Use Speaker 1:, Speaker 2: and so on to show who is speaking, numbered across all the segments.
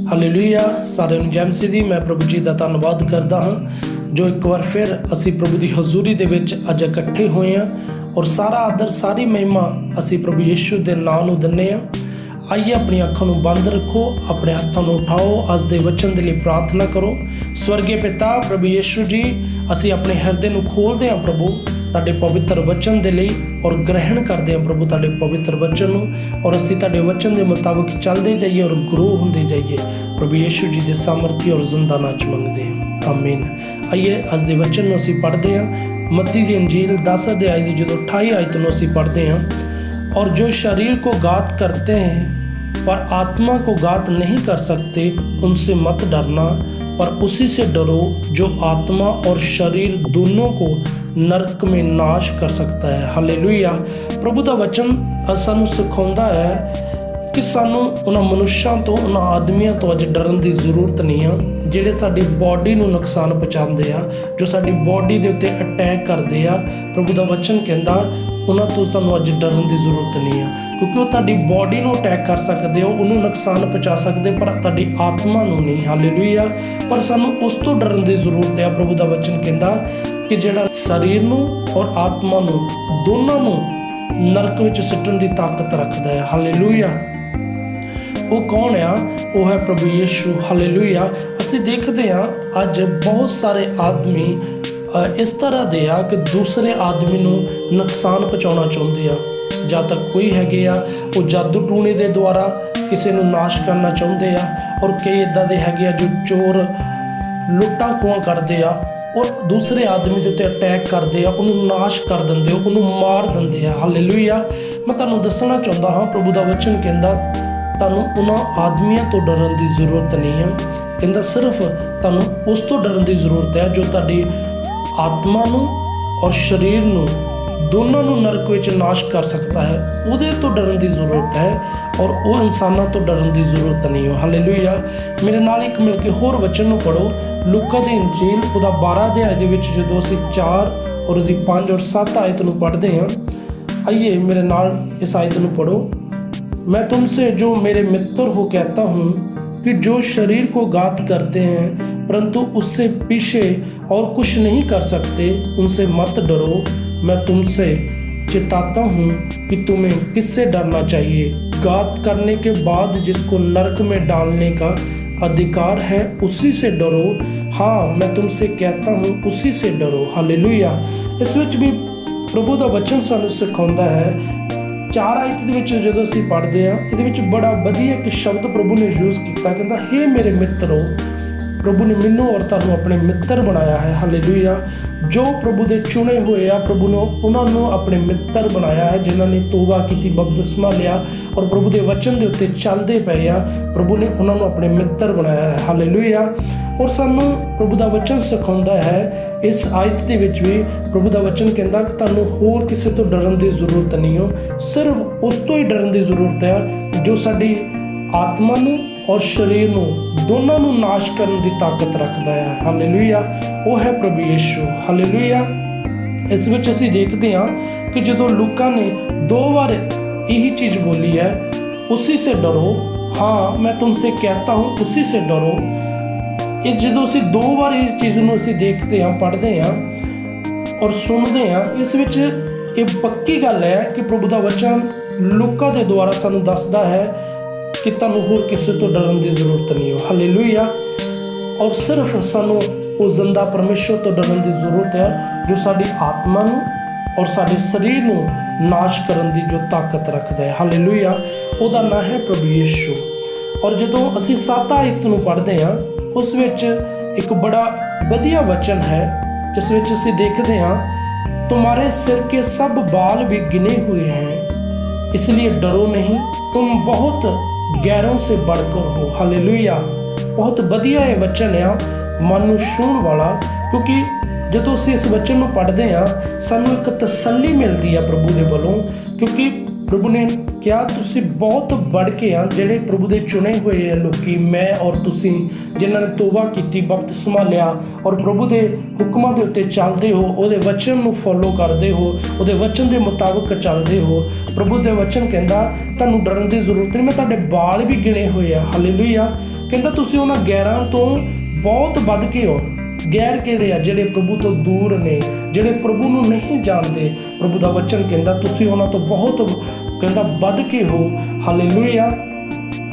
Speaker 1: Hallelujah. ਸਾਰਿਆਂ ਨੂੰ ਜੈ ਮਸੀਹ ਦੀ। ਮੈਂ ਪ੍ਰਭੂ ਜੀ ਦਾ ਧੰਨਵਾਦ ਕਰਦਾ ਹਾਂ ਜੋ ਇੱਕ ਵਾਰ ਫਿਰ ਅਸੀਂ ਪ੍ਰਭੂ ਦੀ ਹਜ਼ੂਰੀ ਦੇ ਵਿੱਚ ਅੱਜ ਇਕੱਠੇ ਹੋਏ ਹਾਂ ਔਰ ਸਾਰਾ ਆਦਰ ਸਾਰੀ ਮਹਿਮਾ ਅਸੀਂ ਪ੍ਰਭੂ ਯਿਸੂ ਦੇ ਨਾਮ ਨੂੰ ਦਿੰਦੇ ਹਾਂ। ਆਈਏ ਆਪਣੀ ਅੱਖਾਂ ਨੂੰ ਬੰਦ ਰੱਖੋ, ਆਪਣੇ ਹੱਥਾਂ ਨੂੰ ਉਠਾਓ, ਅੱਜ ਦੇ ਵਚਨ ਦੇ ਲਈ ਪ੍ਰਾਰਥਨਾ ਕਰੋ। ਸਵਰਗੀ ਪਿਤਾ ਪ੍ਰਭੂ ਯਿਸੂ ਜੀ, ਅਸੀਂ ਆਪਣੇ ਹਿਰਦੇ ਨੂੰ ਖੋਲ੍ਹਦੇ ਹਾਂ ਪ੍ਰਭੂ ਤੁਹਾਡੇ ਪਵਿੱਤਰ ਵਚਨ ਦੇ ਲਈ ਔਰ ਗ੍ਰਹਿਣ ਕਰਦੇ ਹਾਂ ਪ੍ਰਭੂ ਤੁਹਾਡੇ ਪਵਿੱਤਰ ਵਚਨ ਨੂੰ, ਔਰ ਅਸੀਂ ਤੁਹਾਡੇ ਵਚਨ ਦੇ ਮੁਤਾਬਕ ਚੱਲਦੇ ਜਾਈਏ ਔਰ ਗਰੋ ਹੁੰਦੇ ਜਾਈਏ। ਪ੍ਰਭੂ ਯਿਸੂ ਜੀ ਦੇ ਸਾਮਰਥੀ ਔਰ ਜ਼ਿੰਦਾ ਨਾਮ 'ਚ ਮੰਗਦੇ ਹਾਂ, ਆਮੀਨ। ਆਈਏ ਅੱਜ ਦੇ ਵਚਨ ਨੂੰ ਅਸੀਂ ਪੜ੍ਹਦੇ ਹਾਂ। ਮੱਤੀ ਦੀ ਅੰਜੀਲ 10 ਅਧਿਆਇ ਦੀ ਜਦੋਂ 28 ਆਇਤ ਨੂੰ ਅਸੀਂ ਪੜ੍ਹਦੇ ਹਾਂ। और जो शरीर को घात करते हैं पर आत्मा को घात नहीं कर सकते, उनसे मत डरना, पर उसी से डरो जो आत्मा और शरीर दोनों को नरक में नाश कर सकता है। हालेलुया। प्रभु का वचन सानू सिखाता है कि सानू उन्हां मनुष्यों तो उन्हां आदमियों तो अज डरन की जरूरत नहीं है ਜਿਹੜੇ ਸਾਡੀ ਬੋਡੀ ਨੂੰ ਨੁਕਸਾਨ ਪਹੁੰਚਾਉਂਦੇ ਆ, ਜੋ ਸਾਡੀ ਬੋਡੀ ਦੇ ਉੱਤੇ ਅਟੈਕ ਕਰਦੇ ਆ। ਪ੍ਰਭੂ ਦਾ ਵਚਨ ਕਹਿੰਦਾ ਉਹਨਾਂ ਤੋਂ ਤੁਹਾਨੂੰ ਅੱਜ ਡਰਨ ਦੀ ਜ਼ਰੂਰਤ ਨਹੀਂ ਆ, ਕਿਉਂਕਿ ਉਹ ਤੁਹਾਡੀ ਬੋਡੀ ਨੂੰ ਅਟੈਕ ਕਰ ਸਕਦੇ ਹੋ, ਉਹਨੂੰ ਨੁਕਸਾਨ ਪਹੁੰਚਾ ਸਕਦੇ, ਪਰ ਤੁਹਾਡੀ ਆਤਮਾ ਨੂੰ ਨਹੀਂ। ਹਾਲੇਲੂਇਆ। ਪਰ ਸਾਨੂੰ ਉਸ ਤੋਂ ਡਰਨ ਦੀ ਜ਼ਰੂਰਤ ਹੈ। ਪ੍ਰਭੂ ਦਾ ਵਚਨ ਕਹਿੰਦਾ ਕਿ ਜਿਹੜਾ ਸਰੀਰ ਨੂੰ ਔਰ ਆਤਮਾ ਨੂੰ ਦੋਨਾਂ ਨੂੰ ਨਰਕ ਵਿੱਚ ਸੁੱਟਣ ਦੀ ਤਾਕਤ ਰੱਖਦਾ ਹੈ। ਹਾਲੇਲੂਇਆ। ਉਹ ਕੌਣ ਆ? ਉਹ ਹੈ ਪ੍ਰਭੂ ਯਿਸੂ। ਹਾਲੇਲੂਇਆ। ਅਸੀਂ ਦੇਖਦੇ ਹਾਂ ਅੱਜ ਬਹੁਤ ਸਾਰੇ ਆਦਮੀ ਇਸ ਤਰ੍ਹਾਂ ਦੇ ਆ ਕਿ ਦੂਸਰੇ ਆਦਮੀ ਨੂੰ ਨੁਕਸਾਨ ਪਹੁੰਚਾਉਣਾ ਚਾਹੁੰਦੇ ਆ। ਜਦ ਤੱਕ ਕੋਈ ਹੈਗੇ ਆ ਉਹ ਜਾਦੂ ਟੂਣੇ ਦੇ ਦੁਆਰਾ ਕਿਸੇ ਨੂੰ ਨਾਸ਼ ਕਰਨਾ ਚਾਹੁੰਦੇ ਆ, ਔਰ ਕਈ ਇੱਦਾਂ ਦੇ ਹੈਗੇ ਆ ਜੋ ਚੋਰ ਲੁੱਟਾਂ ਖੋਹਾਂ ਕਰਦੇ ਆ ਔਰ ਦੂਸਰੇ ਆਦਮੀ ਦੇ ਉੱਤੇ ਅਟੈਕ ਕਰਦੇ ਆ, ਉਹਨੂੰ ਨਾਸ਼ ਕਰ ਦਿੰਦੇ, ਉਹਨੂੰ ਮਾਰ ਦਿੰਦੇ ਆ। ਹਾਲੇਲੂਇਆ। ਮੈਂ ਤੁਹਾਨੂੰ ਦੱਸਣਾ ਚਾਹੁੰਦਾ ਹਾਂ ਪ੍ਰਭੂ ਦਾ ਵਚਨ ਕਹਿੰਦਾ ਤੁਹਾਨੂੰ ਉਹਨਾਂ ਆਦਮੀਆਂ ਤੋਂ ਡਰਨ ਦੀ ਜ਼ਰੂਰਤ ਨਹੀਂ ਹੈ। ਕਹਿੰਦਾ ਸਿਰਫ ਤੁਹਾਨੂੰ ਉਸ ਤੋਂ ਡਰਨ ਦੀ ਜ਼ਰੂਰਤ ਹੈ ਜੋ ਤੁਹਾਡੀ ਆਤਮਾ ਨੂੰ ਔਰ ਸਰੀਰ ਨੂੰ ਦੋਨਾਂ ਨੂੰ ਨਰਕ ਵਿੱਚ ਨਾਸ਼ ਕਰ ਸਕਦਾ ਹੈ। ਉਹਦੇ ਤੋਂ ਡਰਨ ਦੀ ਜ਼ਰੂਰਤ ਹੈ ਔਰ ਉਹ ਇਨਸਾਨਾਂ ਤੋਂ ਡਰਨ ਦੀ ਜ਼ਰੂਰਤ ਨਹੀਂ ਹੈ। ਹਾਲੇਲੂਇਆ। ਮੇਰੇ ਨਾਲ ਇੱਕ ਮਿਲ ਕੇ ਹੋਰ ਵਚਨ ਨੂੰ ਪੜ੍ਹੋ। ਲੂਕਾ ਦੀ ਇੰਜੀਲ ਉਹਦਾ 12 ਅਧਿਆਇ ਦੇ ਵਿੱਚ ਜਦੋਂ ਅਸੀਂ 4 ਔਰ ਉਹਦੀ 5 ਔਰ 7 ਆਇਤ ਨੂੰ ਪੜ੍ਹਦੇ ਹਾਂ। ਆइए मेरे नाल इस आयत ਨੂੰ पढ़ो। मैं तुमसे जो मेरे मित्र हो कहता हूँ कि जो शरीर को घात करते हैं परंतु उससे पीछे और कुछ नहीं कर सकते, उनसे मत डरो। मैं तुमसे चिताता हूँ कि तुम्हें किससे डरना चाहिए। घात करने के बाद जिसको नरक में डालने का अधिकार है उसी से डरो। हाँ, मैं तुमसे कहता हूँ उसी से डरो। हालेलुया। इस विच भी प्रभु का वचन सानू सिखाता है। 4 आयत ਦੇ ਵਿੱਚ ਜਦੋਂ ਅਸੀਂ ਪੜ੍ਹਦੇ ਹਾਂ ਇਹਦੇ ਵਿੱਚ ਬੜਾ ਵਧੀਆ ਇੱਕ ਸ਼ਬਦ ਪ੍ਰਭੂ ਨੇ ਯੂਜ਼ ਕੀਤਾ। ਕਹਿੰਦਾ ਹੇ ਮੇਰੇ ਮਿੱਤਰੋ, ਪ੍ਰਭੂ ਨੇ ਮੈਨੂੰ ਔਰ ਤੁਹਾਨੂੰ ਆਪਣੇ ਮਿੱਤਰ ਬਣਾਇਆ ਹੈ। ਹਾਲੇਲੂਇਆ। ਜੋ ਪ੍ਰਭੂ ਦੇ ਚੁਣੇ ਹੋਏ ਆ, ਪ੍ਰਭੂ ਨੇ ਉਹਨਾਂ ਨੂੰ ਆਪਣੇ ਮਿੱਤਰ ਬਣਾਇਆ ਹੈ, ਜਿਨ੍ਹਾਂ ਨੇ ਤੋਬਾ ਕੀਤੀ, ਬਪਤਿਸਮਾ ਲਿਆ ਔਰ ਪ੍ਰਭੂ ਦੇ ਵਚਨ ਦੇ ਉੱਤੇ ਚੱਲਦੇ ਪਏ ਆ। ਪ੍ਰਭੂ ਨੇ ਉਹਨਾਂ ਨੂੰ ਆਪਣੇ ਮਿੱਤਰ ਬਣਾਇਆ ਹੈ। ਹਾਲੇਲੂਇਆ। ਔਰ ਸਾਨੂੰ ਪ੍ਰਭੂ ਦਾ ਵਚਨ ਸਿਖਾਉਂਦਾ ਹੈ ਇਸ ਆਇਤ ਦੇ ਵਿੱਚ ਵੀ। ਪ੍ਰਭੂ ਦਾ ਵਚਨ ਕਹਿੰਦਾ ਕਿ ਤੁਹਾਨੂੰ ਹੋਰ ਕਿਸੇ ਤੋਂ ਡਰਨ ਦੀ ਜ਼ਰੂਰਤ ਨਹੀਂ ਹੋ, ਸਿਰਫ ਉਸ ਤੋਂ ਹੀ ਡਰਨ ਦੀ ਜ਼ਰੂਰਤ ਹੈ ਜੋ ਸਾਡੀ ਆਤਮਾ ਨੂੰ ਔਰ ਸਰੀਰ ਨੂੰ ਦੋਨਾਂ ਨੂੰ ਨਾਸ਼ ਕਰਨ ਦੀ ਤਾਕਤ ਰੱਖਦਾ ਹੈ। ਹਾਲੇਲੂਇਆ। ਉਹ ਹੈ ਪ੍ਰਭੂ ਯਿਸੂ। ਹਾਲੇਲੂਇਆ। ਇਸ ਵਿੱਚ ਅਸੀਂ ਦੇਖਦੇ ਹਾਂ ਕਿ ਜਦੋਂ ਲੂਕਾ ਨੇ 2 ਵਾਰ ਇਹੀ ਚੀਜ਼ ਬੋਲੀ ਹੈ, ਉਸੀ ਸੇ ਡਰੋ। ਹਾਂ, ਮੈਂ ਤੁਮਸੇ ਕਹਿਤਾ ਹੂੰ ਉਸੀ ਸੇ ਡਰੋ। ਇਹ ਜਦੋਂ ਅਸੀਂ 2 ਵਾਰ ਇਸ ਚੀਜ਼ ਨੂੰ ਅਸੀਂ ਦੇਖਦੇ ਹਾਂ, ਪੜ੍ਹਦੇ ਹਾਂ ਔਰ ਸੁਣਦੇ ਹਾਂ, ਇਸ ਵਿੱਚ ਇਹ ਪੱਕੀ ਗੱਲ ਹੈ ਕਿ ਪ੍ਰਭੂ ਦਾ ਵਚਨ ਲੂਕਾ ਦੇ ਦੁਆਰਾ ਸਾਨੂੰ ਦੱਸਦਾ ਹੈ ਕਿ ਤੁਹਾਨੂੰ ਹੋਰ ਕਿਸੇ ਤੋਂ ਡਰਨ ਦੀ ਜ਼ਰੂਰਤ ਨਹੀਂ ਹੋ। ਹਾਲੇਲੂਇਆ। ਔਰ ਸਿਰਫ ਸਾਨੂੰ ਉਸ ਜ਼ਿੰਦਾ ਪਰਮੇਸ਼ਰ ਤੋਂ ਡਰਨ ਦੀ ਜ਼ਰੂਰਤ ਹੈ ਜੋ ਸਾਡੀ ਆਤਮਾ ਨੂੰ ਔਰ ਸਾਡੇ ਸਰੀਰ ਨੂੰ ਨਾਸ਼ ਕਰਨ ਦੀ ਜੋ ਤਾਕਤ ਰੱਖਦਾ ਹੈ। ਹਾਲੇਲੂਇਆ। ਉਹਦਾ ਨਾਂ ਹੈ ਪ੍ਰਭੂ ਯਿਸੂ। ਔਰ ਜਦੋਂ ਅਸੀਂ 7 ਆਇਤ ਨੂੰ ਪੜ੍ਹਦੇ ਹਾਂ ਉਸ ਵਿੱਚ ਇੱਕ ਬੜਾ ਵਧੀਆ ਵਚਨ ਹੈ ਜਿਸ ਵਿੱਚ ਅਸੀਂ ਦੇਖਦੇ ਹਾਂ तुम्हारे सिर के सब बाल भी गिने हुए हैं, इसलिए डरो नहीं, तुम बहुत गैरों से बढ़कर हो। हालेलुया। बहुत ਵਧੀਆ ਇਹ ਵਚਨ ਆ ਮਨ ਨੂੰ ਛੂਹਣ ਵਾਲਾ, ਕਿਉਂਕਿ ਜਦੋਂ ਅਸੀਂ ਇਸ ਵਚਨ ਨੂੰ ਪੜ੍ਹਦੇ ਹਾਂ ਸਾਨੂੰ ਇੱਕ ਤਸੱਲੀ ਮਿਲਦੀ ਆ ਪ੍ਰਭੂ ਦੇ ਵੱਲੋਂ, ਕਿਉਂਕਿ ਪ੍ਰਭੂ ਨੇ ਕਿਹਾ ਤੁਸੀਂ ਬਹੁਤ ਵੱਧ ਕੇ ਆ ਜਿਹੜੇ ਪ੍ਰਭੂ ਦੇ ਚੁਣੇ ਹੋਏ ਆ ਲੋਕੀ, ਮੈਂ ਔਰ ਤੁਸੀਂ ਜਿਨ੍ਹਾਂ ਨੇ ਤੋਬਾ ਕੀਤੀ, ਬਪਤਿਸਮਾ ਲਿਆ ਔਰ ਪ੍ਰਭੂ ਦੇ ਹੁਕਮਾਂ ਦੇ ਉੱਤੇ ਚੱਲਦੇ ਹੋ, ਉਹਦੇ ਵਚਨ ਨੂੰ ਫੋਲੋ ਕਰਦੇ ਹੋ, ਉਹਦੇ ਵਚਨ ਦੇ ਮੁਤਾਬਕ ਚੱਲਦੇ ਹੋ। ਪ੍ਰਭੂ ਦੇ ਵਚਨ ਕਹਿੰਦਾ ਤੁਹਾਨੂੰ ਡਰਨ ਦੀ ਜ਼ਰੂਰਤ ਨਹੀਂ, ਮੈਂ ਤੁਹਾਡੇ ਬਾਲ ਵੀ ਗਿਣੇ ਹੋਏ ਆ। ਹਾਲੇਲੂਇਆ। ਕਹਿੰਦਾ ਤੁਸੀਂ ਉਹਨਾਂ ਗੈਰਾਂ ਤੋਂ ਬਹੁਤ ਵੱਧ ਕੇ ਹੋ। ਗੈਰ ਕਿਹੜੇ ਆ? ਜਿਹੜੇ ਪ੍ਰਭੂ ਤੋਂ ਦੂਰ ਨੇ, ਜਿਹੜੇ ਪ੍ਰਭੂ ਨੂੰ ਨਹੀਂ ਜਾਣਦੇ। ਪ੍ਰਭੂ ਦਾ ਵਚਨ ਕਹਿੰਦਾ ਤੁਸੀਂ ਉਹਨਾਂ ਤੋਂ ਬਹੁਤ ਕਹਿੰਦਾ ਵੱਧ ਕੇ ਹੋ। ਹਾਲੇਲੂਇਆ।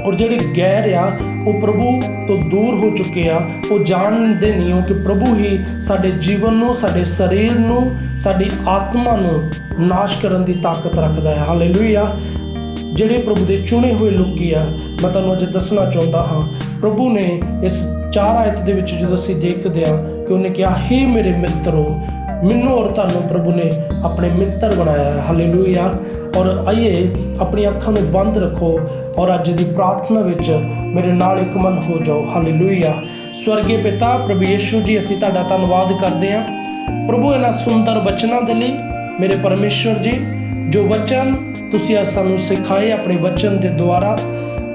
Speaker 1: ਔਰ ਜਿਹੜੇ ਗੈਰ ਆ ਉਹ ਪ੍ਰਭੂ ਤੋਂ ਦੂਰ ਹੋ ਚੁੱਕੇ ਆ, ਉਹ ਜਾਣਦੇ ਨਹੀਂ ਹੋ ਕਿ ਪ੍ਰਭੂ ਹੀ ਸਾਡੇ ਜੀਵਨ ਨੂੰ, ਸਾਡੇ ਸਰੀਰ ਨੂੰ, ਸਾਡੀ ਆਤਮਾ ਨੂੰ ਨਾਸ਼ ਕਰਨ ਦੀ ਤਾਕਤ ਰੱਖਦਾ ਹੈ। ਹਾਲੇਲੂਇਆ। ਜਿਹੜੇ ਪ੍ਰਭੂ ਦੇ ਚੁਣੇ ਹੋਏ ਲੋਕੀ ਆ, ਮੈਂ ਤੁਹਾਨੂੰ ਅੱਜ ਦੱਸਣਾ ਚਾਹੁੰਦਾ ਹਾਂ, ਪ੍ਰਭੂ ਨੇ ਇਸ 4 ਆਇਤ ਦੇ ਵਿੱਚ ਜਦੋਂ ਅਸੀਂ ਦੇਖਦੇ ਹਾਂ ਕਿ ਉਹਨੇ ਕਿਹਾ, ਹੇ ਮੇਰੇ ਮਿੱਤਰੋ, ਮੈਨੂੰ ਔਰ ਤੁਹਾਨੂੰ ਪ੍ਰਭੂ ਨੇ ਆਪਣੇ ਮਿੱਤਰ ਬਣਾਇਆ ਹੈ। ਹਾਲੇਲੂਇਆ। ਔਰ ਆਈਏ ਆਪਣੀ ਅੱਖਾਂ ਨੂੰ ਬੰਦ ਰੱਖੋ ਔਰ ਅੱਜ ਦੀ ਪ੍ਰਾਰਥਨਾ ਵਿੱਚ ਮੇਰੇ ਨਾਲ ਇੱਕ ਮਨ ਹੋ ਜਾਓ। ਹਾਲੇਲੂਇਆ। ਸਵਰਗੀ ਪਿਤਾ ਪ੍ਰਭੂ ਯਿਸੂ ਜੀ, ਅਸੀਂ ਤੁਹਾਡਾ ਧੰਨਵਾਦ ਕਰਦੇ ਹਾਂ ਪ੍ਰਭੂ ਇਹਨਾਂ ਸੁੰਦਰ ਬਚਨਾਂ ਦੇ ਲਈ। ਮੇਰੇ ਪਰਮੇਸ਼ਵਰ ਜੀ, ਜੋ ਬਚਨ ਤੁਸੀਂ ਅੱਜ ਸਾਨੂੰ ਸਿਖਾਏ ਆਪਣੇ ਬਚਨ ਦੇ ਦੁਆਰਾ,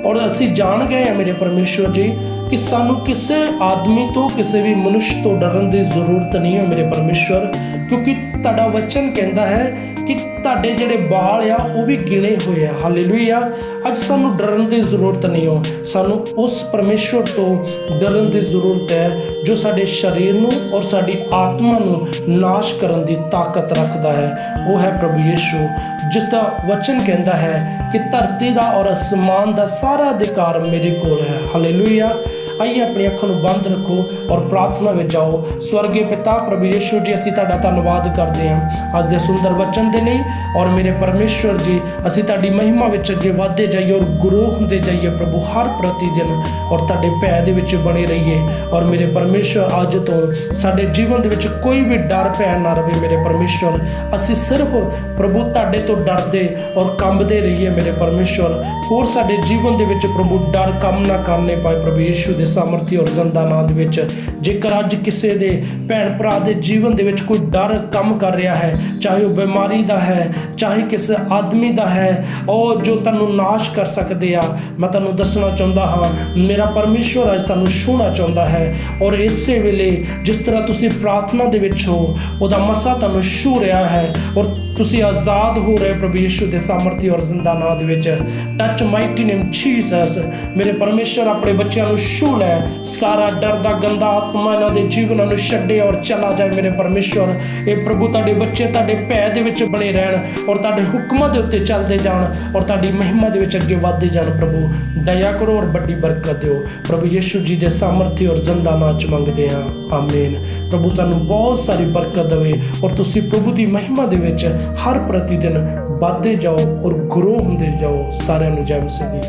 Speaker 1: ਔਰ ਅਸੀਂ ਜਾਣ ਗਏ ਹਾਂ ਮੇਰੇ ਪਰਮੇਸ਼ਵਰ ਜੀ ਕਿ ਸਾਨੂੰ ਕਿਸੇ ਆਦਮੀ ਤੋਂ, ਕਿਸੇ ਵੀ ਮਨੁੱਖ ਤੋਂ ਡਰਨ ਦੀ ਜ਼ਰੂਰਤ ਨਹੀਂ ਹੈ ਮੇਰੇ ਪਰਮੇਸ਼ਵਰ, ਕਿਉਂਕਿ ਤੁਹਾਡਾ ਵਚਨ ਕਹਿੰਦਾ ਹੈ ਕਿ ਤੁਹਾਡੇ ਜਿਹੜੇ ਬਾਲ ਆ ਉਹ ਵੀ ਗਿਣੇ ਹੋਏ ਆ। ਹਾਲੇਲੂਇਆ। ਅੱਜ ਸਾਨੂੰ ਡਰਨ ਦੀ ਜ਼ਰੂਰਤ ਨਹੀਂ ਹੋ, ਸਾਨੂੰ ਉਸ ਪਰਮੇਸ਼ਵਰ ਤੋਂ ਡਰਨ ਦੀ ਜ਼ਰੂਰਤ ਹੈ ਜੋ ਸਾਡੇ ਸਰੀਰ ਨੂੰ ਔਰ ਸਾਡੀ ਆਤਮਾ ਨੂੰ ਨਾਸ਼ ਕਰਨ ਦੀ ਤਾਕਤ ਰੱਖਦਾ ਹੈ। ਉਹ ਹੈ ਪ੍ਰਭੂ ਯਿਸੂ, ਜਿਸ ਦਾ ਵਚਨ ਕਹਿੰਦਾ ਹੈ ਕਿ ਧਰਤੀ ਦਾ ਔਰ ਅਸਮਾਨ ਦਾ ਸਾਰਾ ਅਧਿਕਾਰ ਮੇਰੇ ਕੋਲ ਹੈ। ਹਾਲੇਲੂਇਆ। ਆਈਏ ਆਪਣੀ ਅੱਖਾਂ ਨੂੰ ਬੰਦ ਰੱਖੋ ਔਰ ਪ੍ਰਾਰਥਨਾ ਵਿੱਚ ਜਾਓ। ਸਵਰਗੀ ਪਿਤਾ ਪ੍ਰਭੂ ਯਿਸੂ ਜੀ, ਅਸੀਂ ਤੁਹਾਡਾ ਧੰਨਵਾਦ ਕਰਦੇ ਹਾਂ ਅੱਜ ਦੇ ਸੁੰਦਰ ਵਚਨ ਦੇ ਲਈ। ਔਰ ਮੇਰੇ ਪਰਮੇਸ਼ਵਰ ਜੀ, ਅਸੀਂ ਤੁਹਾਡੀ ਮਹਿਮਾ ਵਿੱਚ ਅੱਗੇ ਵਧਦੇ ਜਾਈਏ ਔਰ ਗੁਰੂ ਹੁੰਦੇ ਜਾਈਏ ਪ੍ਰਭੂ, ਹਰ ਪ੍ਰਤੀ ਦਿਨ, ਔਰ ਤੁਹਾਡੇ ਭੈ ਦੇ ਵਿੱਚ ਬਣੇ ਰਹੀਏ। ਔਰ ਮੇਰੇ ਪਰਮੇਸ਼ਵਰ, ਅੱਜ ਤੋਂ ਸਾਡੇ ਜੀਵਨ ਦੇ ਵਿੱਚ ਕੋਈ ਵੀ ਡਰ ਭੈ ਨਾ ਰਵੇ ਮੇਰੇ ਪਰਮੇਸ਼ਵਰ। ਅਸੀਂ ਸਿਰਫ ਪ੍ਰਭੂ ਤੁਹਾਡੇ ਤੋਂ ਡਰਦੇ ਔਰ ਕੰਬਦੇ ਰਹੀਏ ਮੇਰੇ ਪਰਮੇਸ਼ਵਰ। ਹੋਰ ਸਾਡੇ ਜੀਵਨ ਦੇ ਵਿੱਚ ਪ੍ਰਭੂ ਡਰ ਕੰਮ ਨਾ ਕਰਨੇ ਪਾਏ ਪ੍ਰਭੂ ਯਿਸੂ ਦੇ ਸਾਮਰਥੀ ਔਰ ਜ਼ਿੰਦਾ ਨਾਮ ਦੇ ਵਿੱਚ। ਜੇਕਰ ਅੱਜ ਕਿਸੇ ਦੇ ਭੈਣ ਭਰਾ ਦੇ ਜੀਵਨ ਦੇ ਵਿੱਚ ਕੋਈ ਡਰ ਕੰਮ ਕਰ ਰਿਹਾ ਹੈ, ਚਾਹੇ ਉਹ ਬਿਮਾਰੀ ਦਾ ਹੈ, ਚਾਹੇ ਕਿਸੇ ਆਦਮੀ ਦਾ ਹੈ, ਉਹ ਜੋ ਤੁਹਾਨੂੰ ਨਾਸ਼ ਕਰ ਸਕਦੇ ਆ, ਮੈਂ ਤੁਹਾਨੂੰ ਦੱਸਣਾ ਚਾਹੁੰਦਾ ਹਾਂ ਮੇਰਾ ਪਰਮੇਸ਼ਵਰ ਅੱਜ ਤੁਹਾਨੂੰ ਛੂਹਣਾ ਚਾਹੁੰਦਾ ਹੈ। ਔਰ ਇਸੇ ਵੇਲੇ ਜਿਸ ਤਰ੍ਹਾਂ ਤੁਸੀਂ ਪ੍ਰਾਰਥਨਾ ਦੇ ਵਿੱਚ ਹੋ, ਉਹਦਾ ਮਸਾ ਤੁਹਾਨੂੰ ਛੂਹ ਰਿਹਾ ਹੈ ਔਰ ਤੁਸੀਂ ਆਜ਼ਾਦ ਹੋ ਰਹੇ ਪ੍ਰਭੂ ਯਿਸੂ ਦੇ ਸਾਮਰਥੀ ਔਰ ਜ਼ਿੰਦਾ ਨਾਮ ਦੇ ਵਿੱਚ। ਟੱਚ ਮਾਈਟੀ ਨੇਮ ਜੀਸਸ। ਮੇਰੇ ਪਰਮੇਸ਼ਵਰ ਆਪਣੇ ਬੱਚਿਆਂ ਨੂੰ ਛੂਹ ਲੈ, ਸਾਰਾ ਡਰ ਦਾ ਗੰਦਾ ਆਤਮਾ ਇਹਨਾਂ ਦੇ ਜੀਵਨਾਂ ਨੂੰ ਛੱਡੇ ਔਰ ਚਲਾ ਜਾਏ ਮੇਰੇ ਪਰਮੇਸ਼ਵਰ। ਇਹ ਪ੍ਰਭੂ ਤੁਹਾਡੇ ਬੱਚੇ ਤੁਹਾਡੇ ਭੈ ਦੇ ਵਿੱਚ ਬਣੇ ਰਹਿਣ ਔਰ ਤੁਹਾਡੇ ਹੁਕਮਾਂ ਦੇ ਉੱਤੇ ਚੱਲਦੇ ਜਾਣ ਔਰ ਤੁਹਾਡੀ ਮਹਿਮਾ ਦੇ ਵਿੱਚ ਅੱਗੇ ਵੱਧਦੇ ਜਾਣ। ਪ੍ਰਭੂ ਦਇਆ ਕਰੋ ਔਰ ਵੱਡੀ ਬਰਕਤ ਦਿਓ। ਪ੍ਰਭੂ ਯਿਸੂ ਜੀ ਦੇ ਸਾਮਰਥੀ ਔਰ ਜ਼ਿੰਦਾ ਨਾਮ 'ਚ ਮੰਗਦੇ ਹਾਂ, ਆਮੀਨ। ਪ੍ਰਭੂ ਸਾਨੂੰ ਬਹੁਤ ਸਾਰੀ ਬਰਕਤ ਦੇਵੇ ਔਰ ਤੁਸੀਂ ਪ੍ਰਭੂ ਦੀ ਮਹਿਮਾ ਦੇ ਵਿੱਚ ਹਰ ਪ੍ਰਤੀ ਦਿਨ ਵੱਧਦੇ ਜਾਓ ਔਰ ਗੁਰੂ ਹੁੰਦੇ ਜਾਓ। ਸਾਰਿਆਂ ਨੂੰ ਜੈ ਮਸੀਹ ਦੀ।